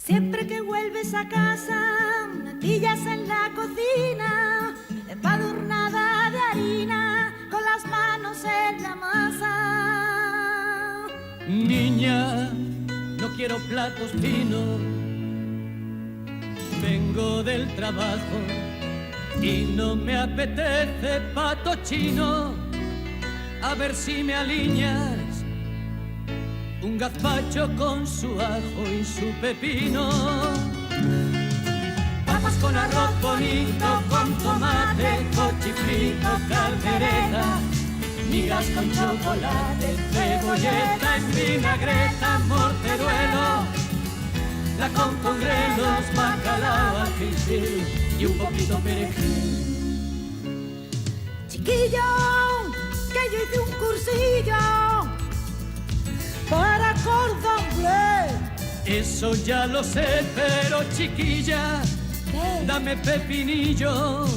Siempre que vuelves a casa, me pillas en la cocina, empadurnada de harina, con las manos en la masa. Niña, no quiero platos finos, vengo del trabajo y no me apetece pato chino. A ver si me alineas un gazpacho con su ajo y su pepino. Papas con arroz bonito, con tomate, cochifrito, caldereta, migas con chocolate, cebolleta en vinagreta, morteruelo, la con grelos, bacalao, al fil y un poquito perejil. Chiquillo, que yo hice un cursillo para cordon bleu. Eso ya lo sé, pero chiquilla, ¿Qué? dame pepinillos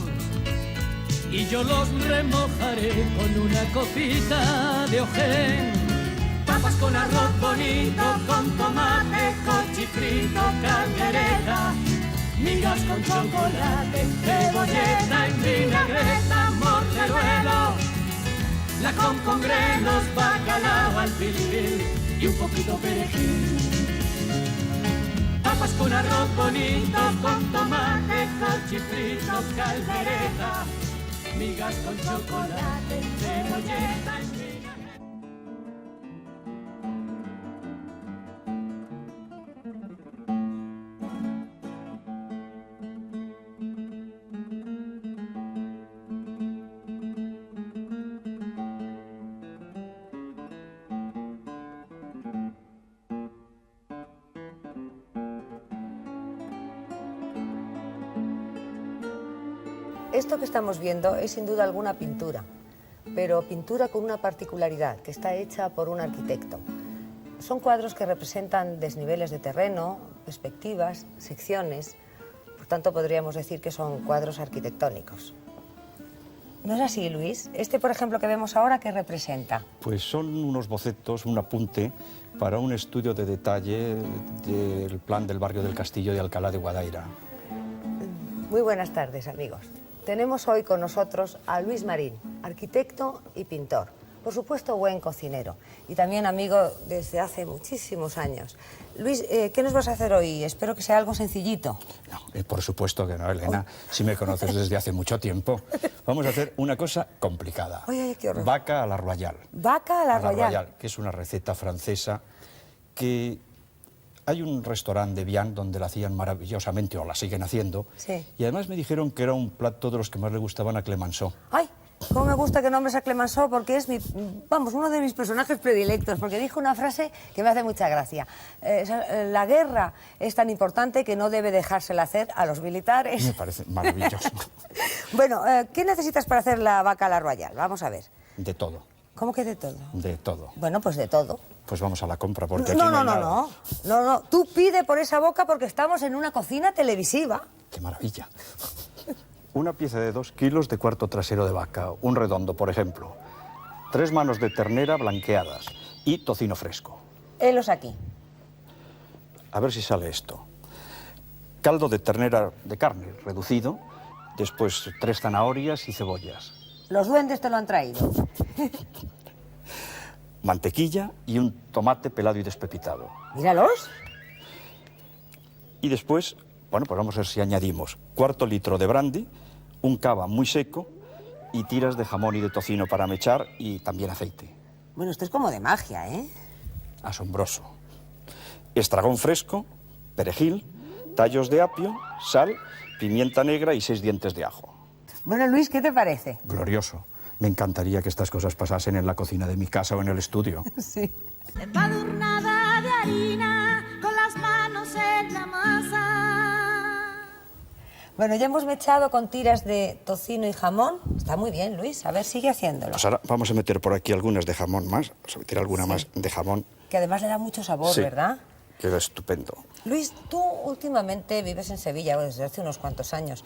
y yo los remojaré con una copita de ojén. Papas con arroz bonito, con tomate, cochifrito, caldereta, migas con chocolate, cebolleta en vinagreta, morteruelo, la con grelos, bacalao al fil y un poquito perejil. Papas con arroz bonito, con tomate, cochifrito, caldereta, migas con chocolate, cebolleta en vinagreta. Esto que estamos viendo es sin duda alguna pintura, pero pintura con una particularidad, que está hecha por un arquitecto. Son cuadros que representan desniveles de terreno, perspectivas, secciones, por tanto podríamos decir que son cuadros arquitectónicos. ¿No es así, Luis? Este, por ejemplo, que vemos ahora, ¿qué representa? Pues son unos bocetos, un apunte para un estudio de detalle del plan del barrio del Castillo de Alcalá de Guadaira. Muy buenas tardes, amigos. Tenemos hoy con nosotros a Luis Marín, arquitecto y pintor. Por supuesto, buen cocinero y también amigo desde hace muchísimos años. Luis, ¿qué nos vas a hacer hoy? Espero que sea algo sencillito. No, por supuesto que no, Elena. Si me conoces desde hace mucho tiempo. Vamos a hacer una cosa complicada. Ay, qué horror. Vaca a la royal. Vaca a la royal. Que es una receta francesa que... Hay un restaurante de Vian donde la hacían maravillosamente, o la siguen haciendo, Sí. y además me dijeron que era un plato de los que más le gustaban a Clemenceau. ¡Ay! Cómo me gusta que nombres a Clemenceau porque es uno de mis personajes predilectos, porque dijo una frase que me hace mucha gracia. La guerra es tan importante que no debe dejársela hacer a los militares. Me parece maravilloso. Bueno, ¿qué necesitas para hacer la vaca a la royal? Vamos a ver. De todo, ¿Cómo que de todo? de todo. Bueno, pues de todo. Pues vamos a la compra, porque aquí No, no hay no, no, nada. no. Tú pide por esa boca porque estamos en una cocina televisiva. ¡Qué maravilla! Una pieza de 2 kilos de cuarto trasero de vaca, un redondo, por ejemplo. 3 manos de ternera blanqueadas y tocino fresco. Helos aquí. A ver si sale esto. Caldo de ternera de carne, reducido. Después 3 zanahorias y cebollas. Los duendes te lo han traído. Mantequilla y un tomate pelado y despepitado. Míralos. Y después, bueno, pues vamos a ver si añadimos 1/4 litro de brandy, un cava muy seco y tiras de jamón y de tocino para mechar y también aceite. Bueno, esto es como de magia, ¿eh? Asombroso. Estragón fresco, perejil, tallos de apio, sal, pimienta negra y 6 dientes de ajo. Bueno, Luis, ¿qué te parece? Glorioso. Me encantaría que estas cosas pasasen en la cocina de mi casa o en el estudio. Sí. Empadurnada de harina, con las manos en la masa. Bueno, ya hemos mechado con tiras de tocino y jamón. Está muy bien, Luis. A ver, sigue haciéndolo. Pues ahora vamos a meter por aquí algunas de jamón más. Vamos a meter alguna más de jamón. Que además le da mucho sabor, Sí, ¿verdad? queda estupendo. Luis, tú últimamente vives en Sevilla, desde hace unos cuantos años,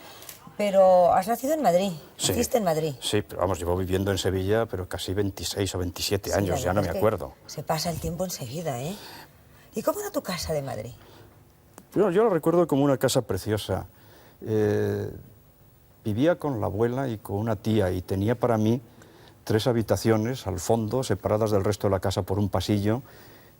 pero has nacido en Madrid, Sí. naciste en Madrid. Sí, pero vamos, llevo viviendo en Sevilla, pero casi 26 o 27 Sí, años, la ya no verdad me es que acuerdo. Se pasa el tiempo enseguida, ¿eh? ¿Y cómo era tu casa de Madrid? Yo la recuerdo como una casa preciosa. Vivía con la abuela y con una tía y tenía para mí 3 habitaciones al fondo, separadas del resto de la casa por un pasillo.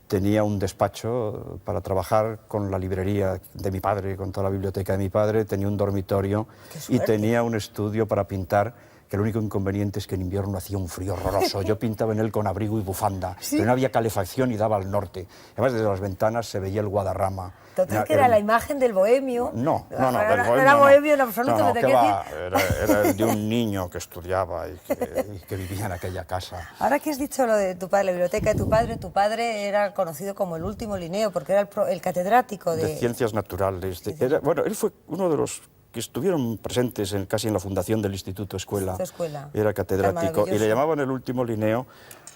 Tenía un despacho para trabajar con la librería de mi padre, con toda la biblioteca de mi padre, tenía un dormitorio ¡Qué y suerte! tenía un estudio para pintar, que el único inconveniente es que en invierno hacía un frío horroroso. Yo pintaba en él con abrigo y bufanda, pero no había calefacción y daba al norte. Además, desde las ventanas se veía el Guadarrama. Total, que era la imagen del bohemio. No, del No bohemio era no. bohemio en absoluto, No, me ¿qué tenía que va? decir. Era el de un niño que estudiaba y que vivía en aquella casa. Ahora que has dicho lo de tu padre, la biblioteca de tu padre era conocido como el último Linneo, porque era el catedrático De ciencias naturales. Bueno, él fue uno de los que estuvieron presentes casi en la fundación del Instituto Escuela. Escuela. Era catedrático y Maravilloso. le llamaban el último Linneo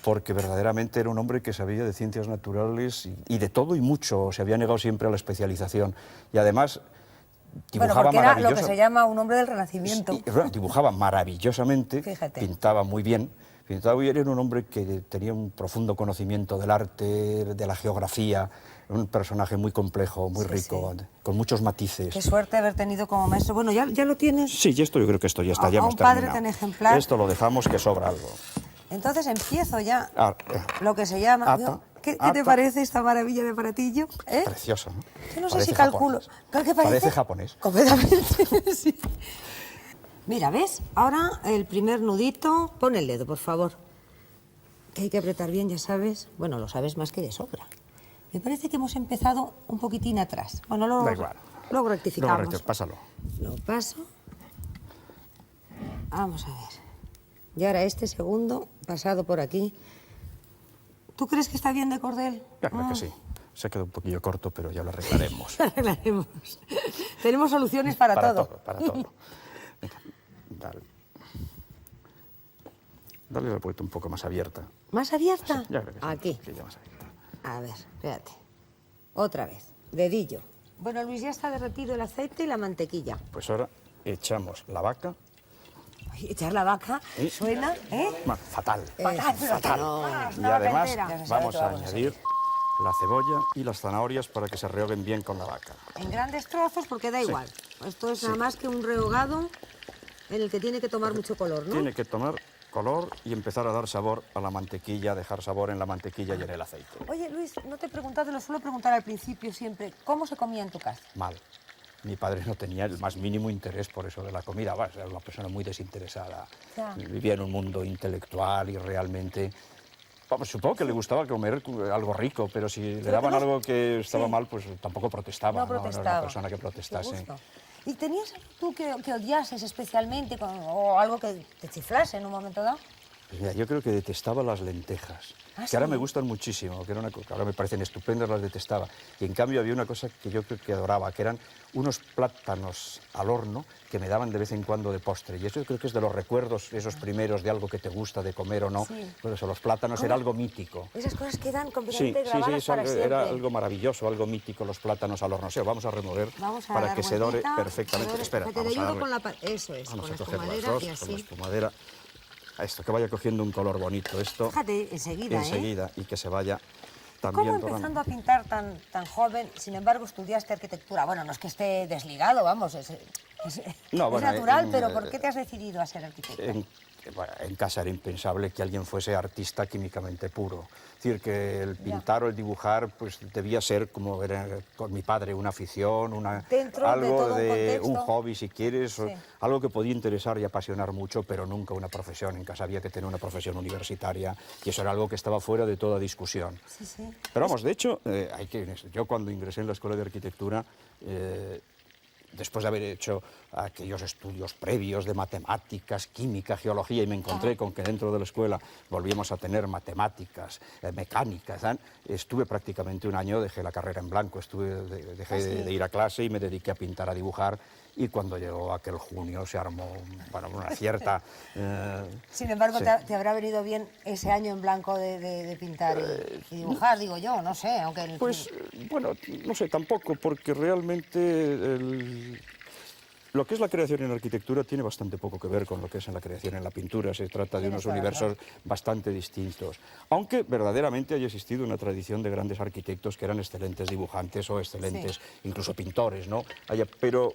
porque verdaderamente era un hombre que sabía de ciencias naturales y de todo y mucho. Se había negado siempre a la especialización y además Bueno, dibujaba porque era lo que maravilloso. se llama un hombre del Renacimiento. Y, bueno, dibujaba maravillosamente, Fíjate. pintaba muy bien. Era un hombre que tenía un profundo conocimiento del arte, de la geografía, un personaje muy complejo, muy Sí, rico, sí. con muchos matices. Qué suerte haber tenido como maestro. Bueno, ya lo tienes. Sí, y esto yo creo que esto ya está, ya A hemos un padre terminado. tan ejemplar. Esto lo dejamos que sobra algo. Entonces empiezo ya Ah, lo que se llama... ata, ¿Qué te ata. parece esta maravilla de aparatillo? ¿Eh? Precioso, ¿no? Yo no sé Parece si calculo. japonés. ¿Qué parece? Parece japonés. Completamente, sí. Mira, ¿ves? Ahora el primer nudito. Pon el dedo, por favor. Que hay que apretar bien, ya sabes. Bueno, lo sabes más que de sobra. Me parece que hemos empezado un poquitín atrás. Bueno, Da igual. luego rectificamos. Luego pásalo. Lo paso. Vamos a ver. Y ahora este segundo, pasado por aquí. ¿Tú crees que está bien de cordel? Yo creo que sí. Se ha quedado un poquillo corto, pero ya lo arreglaremos. Lo arreglaremos. Tenemos soluciones para todo. Para todo. Venga, dale. Dale la vuelta un poco más abierta. ¿Más abierta? Sí, ya creo que sí, Aquí. sí, ya más abierta. A ver, espérate. Otra vez. Dedillo. Bueno, Luis, ya está derretido el aceite y la mantequilla. Pues ahora echamos la vaca. Ay, echar la vaca Sí. suena, ¿eh? Fatal. Fatal, pero fatal. no. Y además Ya se sabe vamos que a vamos a añadir la cebolla y las zanahorias para que se rehoguen bien con la vaca. En grandes trozos, porque da igual. Esto es nada más que un rehogado en el que tiene que tomar mucho color, ¿no? Tiene que tomar color y empezar a dar sabor a la mantequilla, dejar sabor en la mantequilla y en el aceite. Oye, Luis, no te he preguntado, lo suelo preguntar al principio siempre, ¿cómo se comía en tu casa? Mal. Mi padre no tenía el más mínimo interés por eso de la comida. Bueno, era una persona muy desinteresada. Ya. Vivía en un mundo intelectual y realmente... Vamos, supongo que le gustaba comer algo rico, pero si le daban no- algo que estaba Sí. mal, pues tampoco protestaba. No No era protestaba. una persona que Qué protestase. gusto. ¿Y tenías algo tú que odiases especialmente o algo que te chiflase en un momento dado? Pues mira, yo creo que detestaba las lentejas, Ah, que ahora ¿sí? me gustan muchísimo, que ahora me parecen estupendas, las detestaba. Y en cambio había una cosa que yo creo que adoraba, que eran unos plátanos al horno que me daban de vez en cuando de postre. Y eso yo creo que es de los recuerdos, esos primeros de algo que te gusta de comer o no. Sí. Pues eso, los plátanos era algo mítico. Esas cosas quedan Sí, completamente sí, grabadas eso para siempre. era algo maravilloso, algo mítico, los plátanos al horno. O sea, vamos a remover Vamos a para dar que se dore vueltita, perfectamente. que dore. Espera, Que te vamos a ayudo darle. con la eso es, Vamos con a la coger las espumadera dos, y con así. la espumadera. A esto, que vaya cogiendo un color bonito esto. Fíjate, enseguida, Enseguida, y que se vaya ¿Cómo también empezando a pintar tan joven, sin embargo estudiaste arquitectura? Bueno, no es que esté desligado, vamos, es No, bueno, natural, pero ¿por qué te has decidido a ser arquitecto? En casa era impensable que alguien fuese artista químicamente puro. Es decir, que el pintar o el dibujar pues debía ser, como era con mi padre, una afición, Dentro de algo todo un de contexto. un hobby, si quieres, o Sí. algo que podía interesar y apasionar mucho, pero nunca una profesión. En casa había que tener una profesión universitaria y eso era algo que estaba fuera de toda discusión. Sí, sí. Pero vamos, de hecho, yo cuando ingresé en la Escuela de Arquitectura, después de haber hecho aquellos estudios previos de matemáticas, química, geología, y me encontré con que dentro de la escuela volvíamos a tener matemáticas, mecánicas, estuve prácticamente un año, dejé la carrera en blanco, dejé de ir a clase y me dediqué a pintar, a dibujar, y cuando llegó aquel junio se armó, bueno, una cierta... Sin embargo, sí. te habrá venido bien ese año en blanco de pintar y dibujar, digo yo, no sé, aunque... Pues, bueno, no sé, tampoco, porque realmente lo que es la creación en arquitectura tiene bastante poco que ver con lo que es en la creación en la pintura. Se trata de unos universos bastante distintos. Aunque verdaderamente haya existido una tradición de grandes arquitectos que eran excelentes dibujantes o excelentes incluso pintores, ¿no? Pero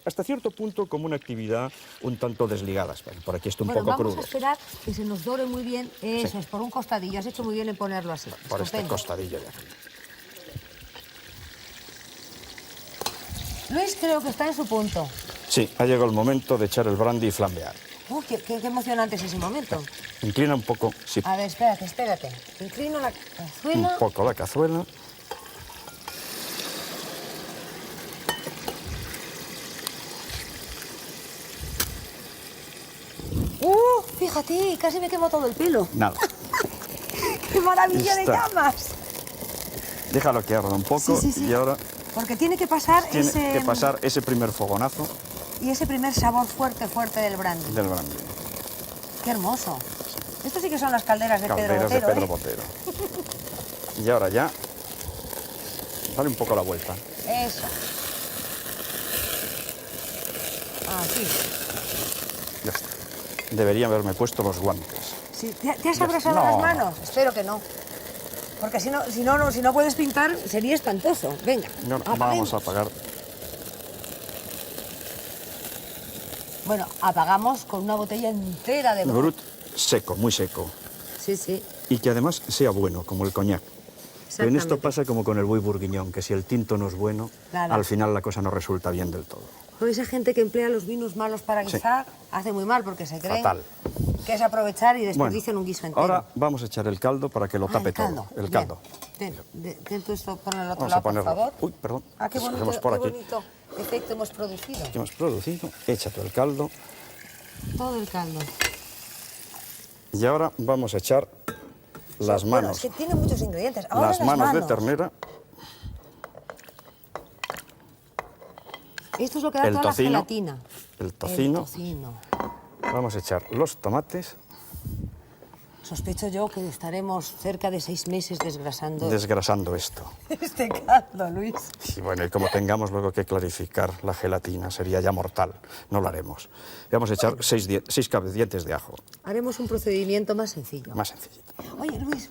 hasta cierto punto como una actividad un tanto desligada. Por aquí está un poco crudo. Vamos a esperar que se nos dore muy bien. Eso es, por un costadillo. Has hecho muy bien en ponerlo así. Por este Estupendo. costadillo de aquí. Luis creo que está en su punto. Sí, ha llegado el momento de echar el brandy y flambear. Qué emocionante es ese momento. Inclina un poco, sí, A ver, espérate. Inclino la cazuela. un poco la cazuela. Fíjate, casi me quemo todo el pelo. Nada. ¡Qué maravilla de Está. llamas! Déjalo que arda un poco Sí. y ahora Porque tiene que pasar tiene que pasar ese primer fogonazo y ese primer sabor fuerte del brandy. del brandy. ¡Qué hermoso! Estos sí que son las calderas de Pedro Calderas de Botero, Pedro ¿eh? Botero. Y ahora ya, dale un poco la vuelta. Eso. Así. Ya está. Debería haberme puesto los guantes. Sí. ¿Te has Ya abrasado está. las No. manos? Espero que no. Porque si no puedes pintar, sería espantoso. Venga, Y ahora apaguemos. vamos a apagar. Bueno, apagamos con una botella entera de Brut. Brut seco, muy seco. Sí. Y que además sea bueno, como el coñac. Pero en esto Exactamente. pasa como con el buey bourguignon, que si el tinto no es bueno, Nada. al final la cosa no resulta bien del todo. Con esa gente que emplea los vinos malos para Sí. guisar, hace muy mal porque se creen Fatal. que es aprovechar y Bueno, desperdician un guiso entero. ahora vamos a echar el caldo para que lo tape el caldo. todo. El Bien. caldo. Ten tú esto por el otro Vamos lado, a ponerlo. por favor. Uy, perdón. Ah, qué bonito, Hacemos por qué aquí. bonito efecto hemos producido. Que hemos producido. Echa todo el caldo. Todo el caldo. Y ahora vamos a echar las Bueno, manos. es que tiene muchos ingredientes. Ahora Las manos de ternera, Esto es lo que da el toda la tocino, gelatina. el tocino. El tocino. Vamos a echar los tomates, Sospecho yo que estaremos cerca de 6 meses desgrasando desgrasando esto. este caldo, Luis. Y bueno, y como tengamos luego que clarificar la gelatina, sería ya mortal. No lo haremos. Y vamos a echar 6 dientes de ajo, Haremos un procedimiento más sencillo. más sencillito. Oye, Luis,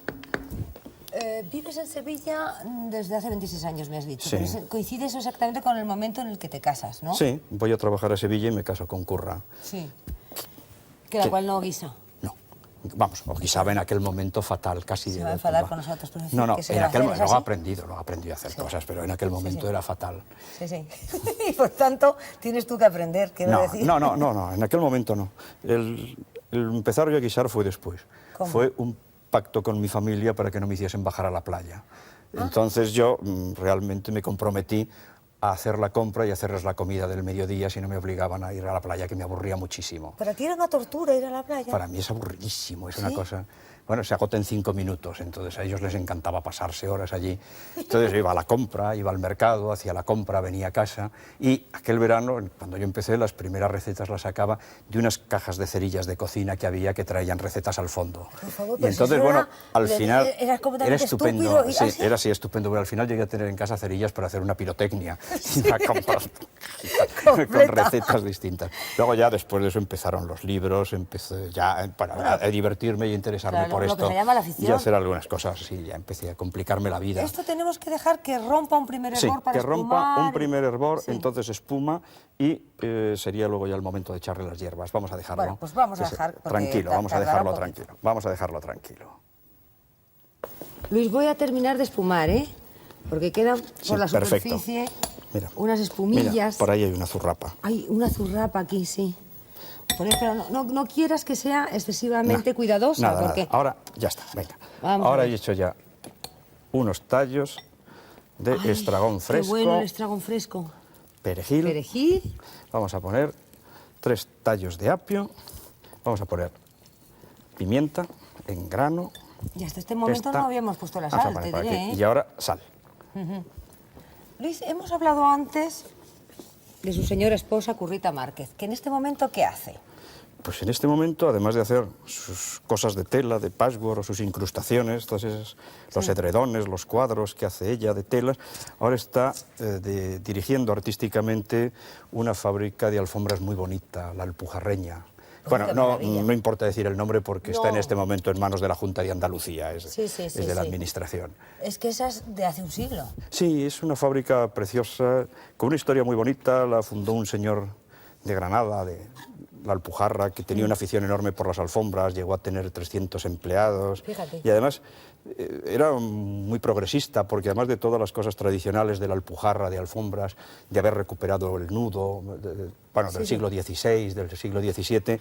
vives en Sevilla desde hace 26 años, me has dicho. Sí. Pero coincide eso exactamente con el momento en el que te casas, ¿no? Sí, voy a trabajar a Sevilla y me caso con Curra. Sí. Que la Sí. cual no guisa. No, vamos, o quizá en aquel momento fatal, casi. Se va a enfadar con nosotros, pero decir No, que se en va a aquel hacer, momento ¿es lo así? ha aprendido a hacer cosas, pero en aquel momento era fatal. Sí. Y por tanto, tienes tú que aprender, quiero No, decir. no, en aquel momento no. El empezar yo a guisar fue después. ¿Cómo? Fue un pacto con mi familia para que no me hiciesen bajar a la playa. Ah. Entonces yo realmente me comprometí a hacer la compra y hacerles la comida del mediodía si no me obligaban a ir a la playa, que me aburría muchísimo. Para ti era una tortura ir a la playa. Para mí es aburridísimo, es una ¿Sí? cosa... Bueno, se agota en 5 minutos, entonces a ellos les encantaba pasarse horas allí. Entonces yo iba a la compra, iba al mercado, hacía la compra, venía a casa y aquel verano, cuando yo empecé, las primeras recetas las sacaba de unas cajas de cerillas de cocina que había que traían recetas al fondo. Por favor, Y pero si entonces, eso bueno, era- al final era completamente estupendo. estúpido y Sí, así. era así estupendo, pero al final llegué a tener en casa cerillas para hacer una pirotecnia y a comprar con Completa. recetas distintas. Luego ya después de eso empezaron los libros, empecé ya a divertirme y interesarme Claro, por lo esto. que se llama la afición. Y hacer algunas cosas, sí, ya empecé a complicarme la vida. Esto tenemos que dejar que rompa un primer Sí, hervor para que rompa espumar. un primer hervor, Sí. entonces espuma y sería luego ya el momento de echarle las hierbas. Vamos a dejarlo. Bueno, pues vamos a que se- dejar, porque Tranquilo, vamos a tardará dejarlo un poquito. tranquilo. Vamos a dejarlo tranquilo. Luis, voy a terminar de espumar, ¿eh? Porque quedan Sí, por la perfecto. superficie Mira, unas espumillas. Mira, por ahí hay una zurrapa. Hay una zurrapa aquí, sí. Por eso, pero no quieras que sea excesivamente cuidadosa, Nada, porque... nada. Ahora ya está, venga. Vamos Ahora a ver. he hecho ya unos tallos de Ay, estragón fresco, Qué bueno el estragón fresco. perejil. Perejil. Vamos a poner 3 tallos de apio. Vamos a poner pimienta en grano. Y hasta este momento Esta- no habíamos puesto la Vamos a sal, poner te por diré, aquí. ¿eh? Y ahora sal. Luis, hemos hablado antes de su señora esposa, Currita Márquez, que en este momento, ¿qué hace? Pues en este momento, además de hacer sus cosas de tela, de patchwork o sus incrustaciones, todos esos, los edredones, los cuadros que hace ella de telas, ahora está dirigiendo artísticamente una fábrica de alfombras muy bonita, la Alpujarreña. Bueno, no importa decir el nombre porque está en este momento en manos de la Junta de Andalucía, es de la Administración. Es que esa es de hace un siglo. Sí, es una fábrica preciosa, con una historia muy bonita, la fundó un señor de Granada, de la Alpujarra, que tenía una afición enorme por las alfombras, llegó a tener 300 empleados. Fíjate. Y además era muy progresista, porque además de todas las cosas tradicionales de la Alpujarra, de alfombras, de haber recuperado el nudo, del siglo XVI, del siglo XVII,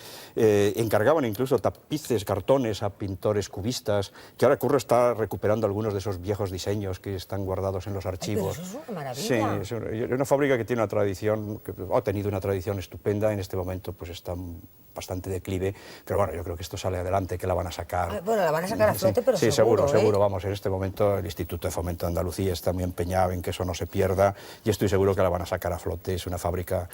encargaban incluso tapices, cartones a pintores cubistas, que ahora Curro está recuperando algunos de esos viejos diseños que están guardados en los archivos. Ay, pero eso es una maravilla. Sí, es una fábrica que tiene una tradición, que ha tenido una tradición estupenda, en este momento pues está bastante declive, pero bueno, yo creo que esto sale adelante, que la van a sacar. Bueno, la van a sacar a flote, pero sí, seguro, seguro, vamos, en este momento el Instituto de Fomento de Andalucía está muy empeñado en que eso no se pierda y estoy seguro que la van a sacar a flote. Es una fábrica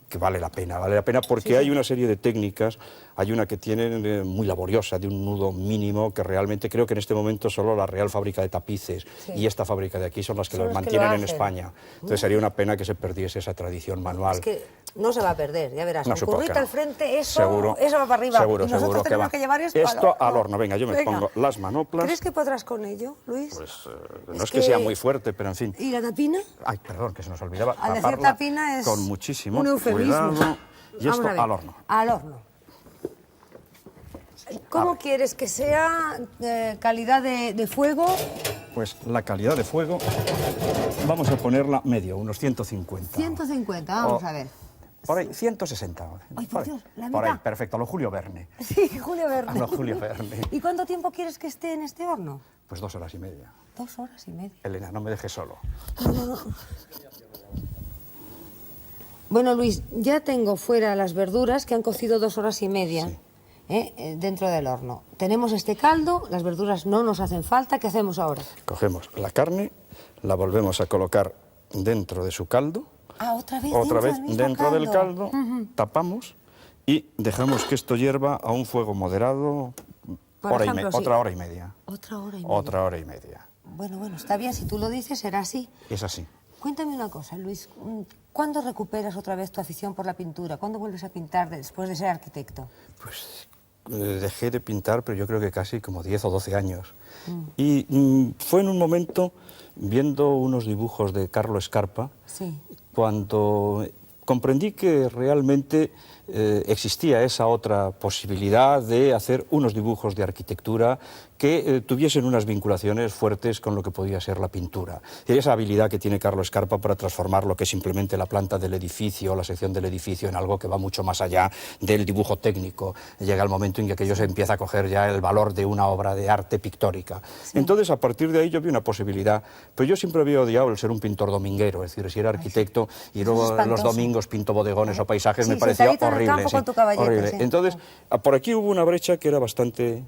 que vale la pena porque hay una serie de técnicas, hay una que tienen muy laboriosa, de un nudo mínimo, que realmente creo que en este momento solo la Real Fábrica de Tapices y esta fábrica de aquí son las que lo mantienen en España. Entonces sería una pena que se perdiese esa tradición manual. Es que no se va a perder, ya verás, no, con Currita al frente, eso va para arriba. Seguro, y nosotros seguro tenemos que llevar esto al horno. Venga, yo me pongo las manoplas. ¿Crees que podrás con ello, Luis? Pues no es que sea muy fuerte, pero en fin. ¿Y la tapina? Ay, perdón, que se nos olvidaba. Al decir tapina es con muchísimo un eufemismo. cuidado. Y esto al horno. Al horno. ¿Cómo quieres que sea calidad de fuego? Pues la calidad de fuego, vamos a ponerla medio, unos 150. 150, vamos a ver. Por ahí, 160. Ay, por Dios, la mitad. Por ahí, perfecto, a lo Julio Verne. Sí, Julio Verne. A lo Julio Verne. ¿Y cuánto tiempo quieres que esté en este horno? Pues 2 horas y media. 2 horas y media. Elena, no me dejes solo. No. Bueno, Luis, ya tengo fuera las verduras que han cocido 2 horas y media dentro del horno. Tenemos este caldo, las verduras no nos hacen falta. ¿Qué hacemos ahora? Cogemos la carne, la volvemos a colocar dentro de su caldo. Ah, otra vez dentro del caldo, tapamos y dejamos que esto hierva a un fuego moderado otra hora y media. Otra hora y media. Otra hora y media. Bueno, está bien, si tú lo dices será así. Es así. Cuéntame una cosa, Luis, ¿cuándo recuperas otra vez tu afición por la pintura? ¿Cuándo vuelves a pintar después de ser arquitecto? Pues dejé de pintar, pero yo creo que casi como 10 o 12 años. Y fue en un momento, viendo unos dibujos de Carlo Scarpa, cuando comprendí que realmente existía esa otra posibilidad de hacer unos dibujos de arquitectura que tuviesen unas vinculaciones fuertes con lo que podía ser la pintura. Y esa habilidad que tiene Carlo Scarpa para transformar lo que es simplemente la planta del edificio, la sección del edificio, en algo que va mucho más allá del dibujo técnico. Llega el momento en que aquello se empieza a coger ya el valor de una obra de arte pictórica. Entonces, a partir de ahí yo vi una posibilidad, pero yo siempre había odiado el ser un pintor dominguero, es decir, si era arquitecto y luego los domingos pinto bodegones o paisajes, me parecía horrible. Horrible. Entonces, por aquí hubo una brecha que era bastante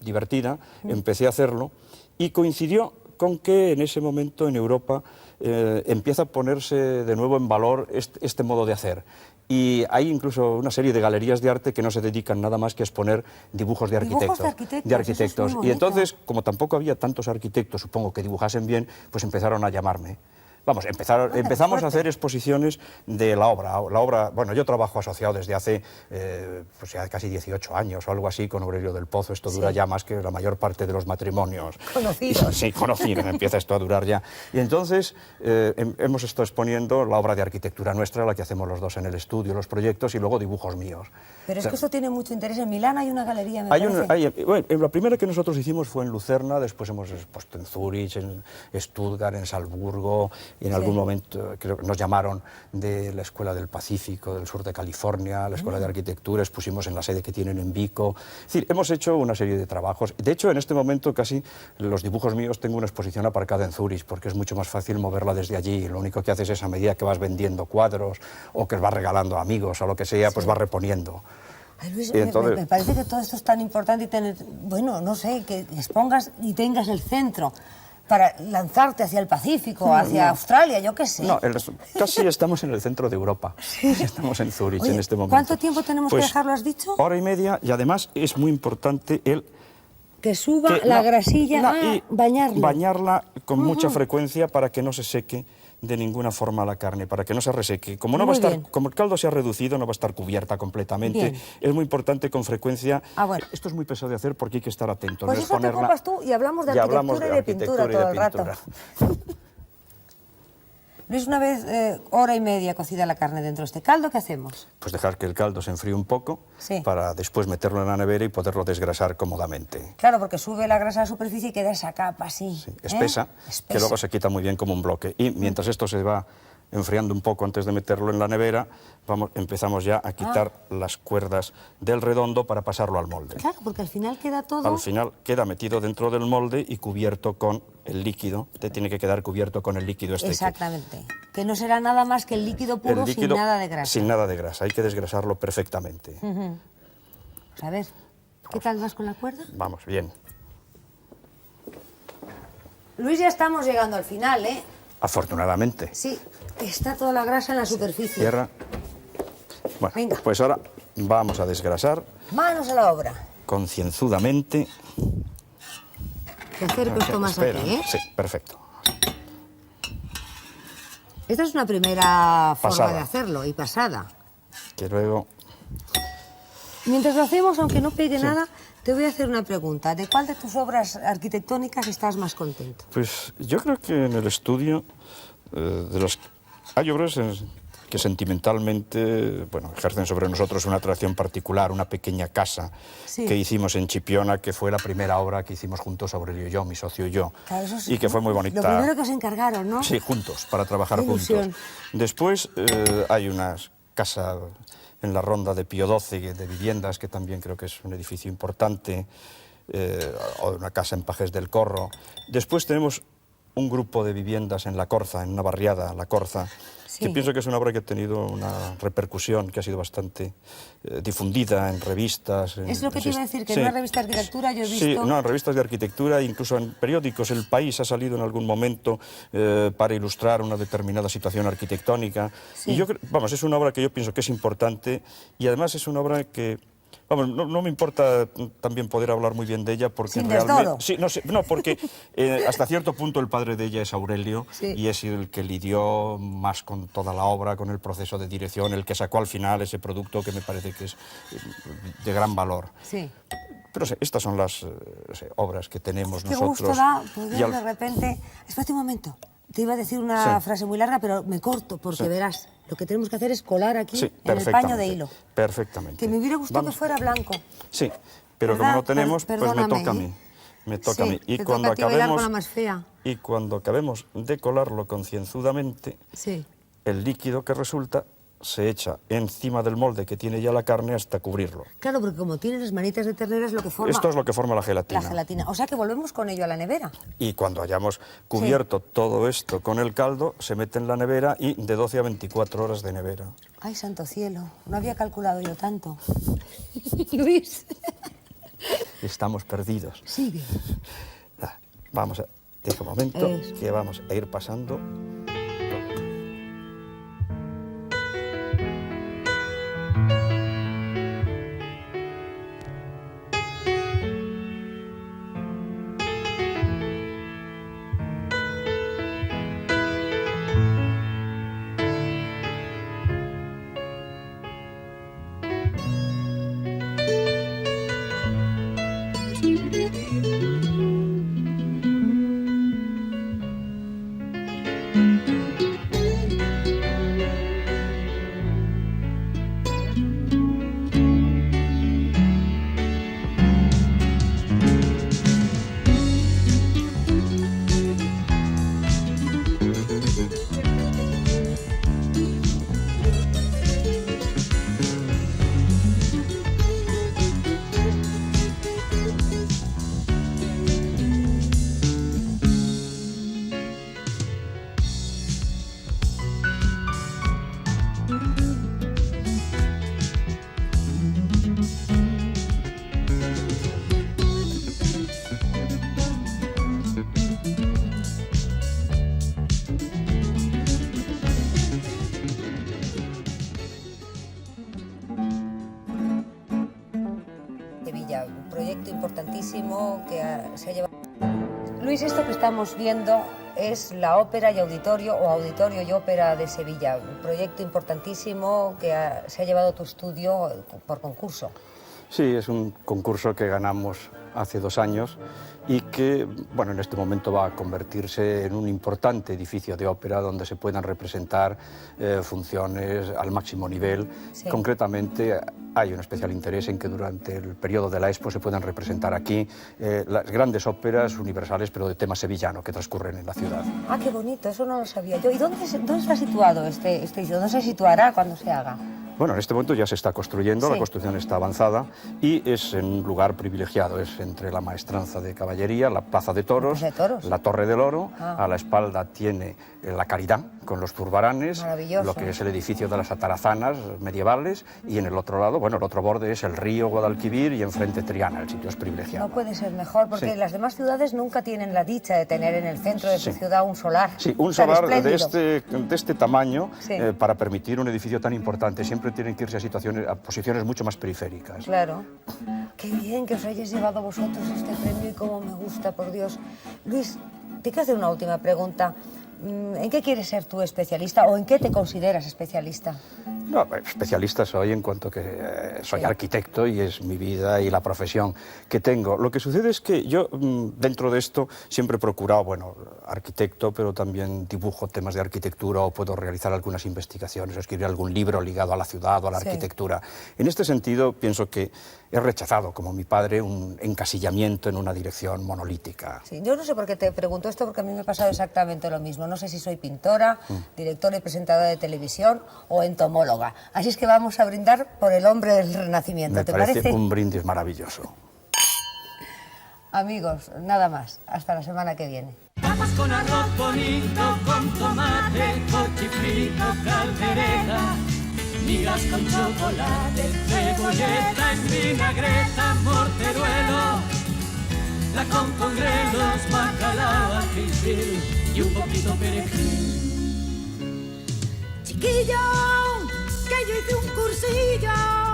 divertida, empecé a hacerlo y coincidió con que en ese momento en Europa empieza a ponerse de nuevo en valor este modo de hacer. Y hay incluso una serie de galerías de arte que no se dedican nada más que a exponer dibujos de arquitectos. Y entonces, como tampoco había tantos arquitectos, supongo, que dibujasen bien, pues empezaron a llamarme. Vamos, empezamos a hacer exposiciones de la obra. La obra, bueno, yo trabajo asociado desde hace pues ya casi 18 años o algo así con Aurelio del Pozo. Esto dura ya más que la mayor parte de los matrimonios. Conocidos. Sí, conocidos, empieza esto a durar ya. Y entonces hemos estado exponiendo la obra de arquitectura nuestra, la que hacemos los dos en el estudio, los proyectos y luego dibujos míos. Pero es que eso tiene mucho interés. En Milán hay una galería, me parece. Bueno, la primera que nosotros hicimos fue en Lucerna, después hemos expuesto en Zúrich, en Stuttgart, en Salzburgo. Y en algún momento creo que nos llamaron de la Escuela del Pacífico, del sur de California, la Escuela de Arquitectura, expusimos en la sede que tienen en Vico. Es decir, hemos hecho una serie de trabajos. De hecho, en este momento casi los dibujos míos tengo una exposición aparcada en Zúrich, porque es mucho más fácil moverla desde allí. Lo único que haces es, a medida que vas vendiendo cuadros o que vas regalando a amigos o lo que sea, pues vas reponiendo. Ay, Luis, entonces, me parece que todo esto es tan importante y tener, bueno, no sé, que expongas y tengas el centro. para lanzarte hacia el Pacífico, hacia Australia, yo qué sé. No, casi estamos en el centro de Europa. Estamos en Zúrich. Oye, en este momento. ¿cuánto tiempo tenemos que dejarlo, has dicho? Hora y media, y además es muy importante que suba la grasilla y bañarla. Bañarla con mucha frecuencia para que no se seque de ninguna forma la carne, para que no se reseque. Como no va a estar, como el caldo se ha reducido, no va a estar cubierta completamente. Bien. Es muy importante con frecuencia. Bueno. Esto es muy pesado de hacer porque hay que estar atento. Pues no eso te ocupas tú y hablamos de arquitectura y de pintura todo el rato. Luis, una vez hora y media cocida la carne dentro de este caldo, ¿qué hacemos? Pues dejar que el caldo se enfríe un poco para después meterlo en la nevera y poderlo desgrasar cómodamente. Claro, porque sube la grasa a la superficie y queda esa capa así. Sí, espesa, que luego se quita muy bien como un bloque. Y mientras esto se va enfriando un poco antes de meterlo en la nevera, empezamos ya a quitar las cuerdas del redondo para pasarlo al molde. Claro, porque al final queda todo... Al final queda metido dentro del molde y cubierto con el líquido. Te tiene que quedar cubierto con el líquido este. Exactamente. Que no será nada más que el líquido puro sin nada de grasa. Sin nada de grasa. Hay que desgrasarlo perfectamente. A ver, ¿qué tal vas con la cuerda? Vamos, bien. Luis, ya estamos llegando al final, ¿eh? Afortunadamente. Sí, está toda la grasa en la superficie. Cierra. Bueno, venga. Pues ahora vamos a desgrasar. Manos a la obra. Concienzudamente. Te acerco esto más aquí, ¿eh? Sí, perfecto. Esta es una primera forma Pasada. de hacerlo, y pasada. Que luego... Mientras lo hacemos, aunque no pegue nada, te voy a hacer una pregunta. ¿De cuál de tus obras arquitectónicas estás más contento? Pues yo creo que en el estudio hay obras que sentimentalmente, bueno, ejercen sobre nosotros una atracción particular, una pequeña casa que hicimos en Chipiona, que fue la primera obra que hicimos juntos, Aurelio y yo, mi socio y yo, claro, eso sí, y que fue muy bonita. Lo primero que os encargaron, ¿no? Sí, juntos, para trabajar juntos. Después hay una casa en la Ronda de Pío XII de viviendas, que también creo que es un edificio importante, o una casa en Pajes del Corro. Después tenemos un grupo de viviendas en La Corza, en una barriada, La Corza, que pienso que es una obra que ha tenido una repercusión, que ha sido bastante difundida en revistas. Es lo que te iba a decir, que en una revista de arquitectura yo he visto... Sí, no, en revistas de arquitectura, incluso en periódicos. El País ha salido en algún momento para ilustrar una determinada situación arquitectónica. Y yo, vamos, es una obra que yo pienso que es importante, y además es una obra que... Vamos, no me importa también poder hablar muy bien de ella porque sin realmente... Sí, no, porque hasta cierto punto el padre de ella es Aurelio y es el que lidió más con toda la obra, con el proceso de dirección, el que sacó al final ese producto que me parece que es de gran valor. Sí. Pero estas son las obras que tenemos nosotros. Qué gusto da poder de repente... Espérate un momento. Te iba a decir una frase muy larga, pero me corto, porque verás, lo que tenemos que hacer es colar aquí en el paño de hilo. Perfectamente. Que me hubiera gustado que fuera blanco. Sí, pero como no tenemos, pues me toca a mí. Me toca a mí. Y cuando acabemos, con la más fea. Y cuando acabemos de colarlo concienzudamente, el líquido que resulta se echa encima del molde que tiene ya la carne hasta cubrirlo. Claro, porque como tiene las manitas de ternera es lo que forma... Esto es lo que forma la gelatina. La gelatina. O sea que volvemos con ello a la nevera. Y cuando hayamos cubierto todo esto con el caldo, se mete en la nevera y de 12 a 24 horas de nevera. Ay, santo cielo, no había calculado yo tanto. Luis. Estamos perdidos. Sigue. Vamos a... Deja un momento, que vamos a ir pasando... importantísimo que se ha llevado... Luis, esto que estamos viendo es la Ópera y Auditorio, o Auditorio y Ópera de Sevilla, un proyecto importantísimo que se ha llevado tu estudio por concurso. Sí, es un concurso que ganamos hace 2 años y que, bueno, en este momento va a convertirse en un importante edificio de ópera donde se puedan representar funciones al máximo nivel. Sí. Concretamente, hay un especial interés en que durante el periodo de la Expo se puedan representar aquí las grandes óperas universales, pero de tema sevillano, que transcurren en la ciudad. Ah, qué bonito, eso no lo sabía yo. ¿Y dónde está situado este edificio? ¿Dónde se situará cuando se haga? Bueno, en este momento ya se está construyendo, Sí. La construcción está avanzada y es en un lugar privilegiado, es entre la Maestranza de Caballería, la Plaza de Toros, ¿La Plaza de Toros? la Torre del Oro, Ah. a la espalda tiene la Caridad con los turbaranes, Maravilloso. lo que es el edificio de las atarazanas medievales y en el otro lado, bueno, el otro borde es el río Guadalquivir y enfrente Triana, el sitio es privilegiado. No puede ser mejor, porque Sí. las demás ciudades nunca tienen la dicha de tener en el centro de su Sí. ciudad un solar. Sí, un tan solar de espléndido. este tamaño Sí. para permitir un edificio tan importante. Siempre tienen que irse a posiciones mucho más periféricas. Claro. Qué bien que os hayáis llevado vosotros este premio y cómo me gusta, por Dios. Luis, te quiero hacer una última pregunta. ¿En qué quieres ser tú especialista o en qué te consideras especialista? No, especialista soy en cuanto que soy Sí. arquitecto y es mi vida y la profesión que tengo. Lo que sucede es que yo dentro de esto siempre he procurado, bueno, arquitecto, pero también dibujo temas de arquitectura o puedo realizar algunas investigaciones o escribir algún libro ligado a la ciudad o a la Sí. arquitectura. En este sentido pienso que he rechazado, como mi padre, un encasillamiento en una dirección monolítica. Sí, yo no sé por qué te pregunto esto, porque a mí me ha pasado exactamente lo mismo. No sé si soy pintora, directora y presentadora de televisión o entomóloga. Así es que vamos a brindar por el hombre del Renacimiento. Me ¿Te parece parece? un brindis maravilloso. Amigos, nada más. Hasta la semana que viene. Vamos con arroz bonito, con tomate, cochifrito, caldereta, migas con chocolate, cebolleta en vinagreta, morteruelo, la con grelos, bacalao, ají y un poquito perejil. Chiquillo, que yo hice un cursillo